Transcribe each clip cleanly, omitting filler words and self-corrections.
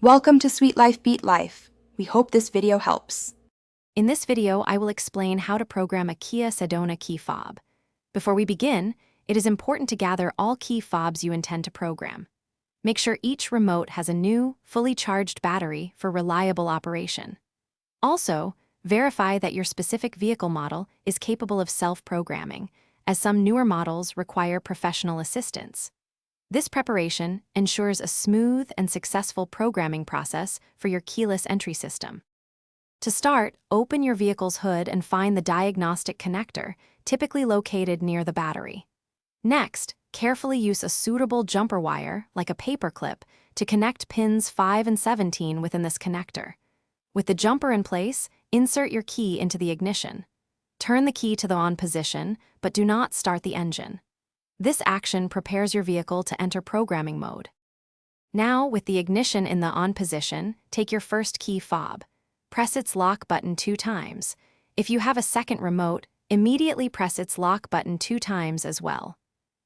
Welcome to Sweet Life Beat Life. We hope this video helps. In this video, I will explain how to program a Kia Sedona key fob. Before we begin, it is important to gather all key fobs you intend to program. Make sure each remote has a new, fully charged battery for reliable operation. Also, verify that your specific vehicle model is capable of self-programming, as some newer models require professional assistance. This preparation ensures a smooth and successful programming process for your keyless entry system. To start, open your vehicle's hood and find the diagnostic connector, typically located near the battery. Next, carefully use a suitable jumper wire, like a paper clip, to connect pins 5 and 17 within this connector. With the jumper in place, insert your key into the ignition. Turn the key to the on position, but do not start the engine. This action prepares your vehicle to enter programming mode. Now, with the ignition in the on position, take your first key fob. Press its lock button 2 times. If you have a second remote, immediately press its lock button 2 times as well.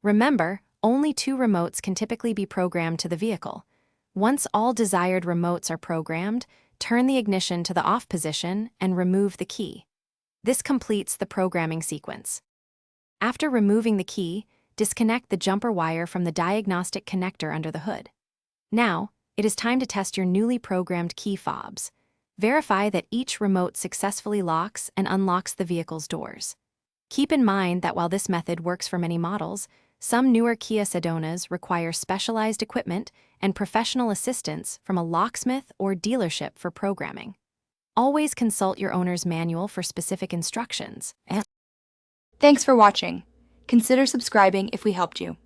Remember, only 2 remotes can typically be programmed to the vehicle. Once all desired remotes are programmed, turn the ignition to the off position and remove the key. This completes the programming sequence. After removing the key, disconnect the jumper wire from the diagnostic connector under the hood. Now, it is time to test your newly programmed key fobs. Verify that each remote successfully locks and unlocks the vehicle's doors. Keep in mind that while this method works for many models, some newer Kia Sedonas require specialized equipment and professional assistance from a locksmith or dealership for programming. Always consult your owner's manual for specific instructions. Thanks for watching. Consider subscribing if we helped you.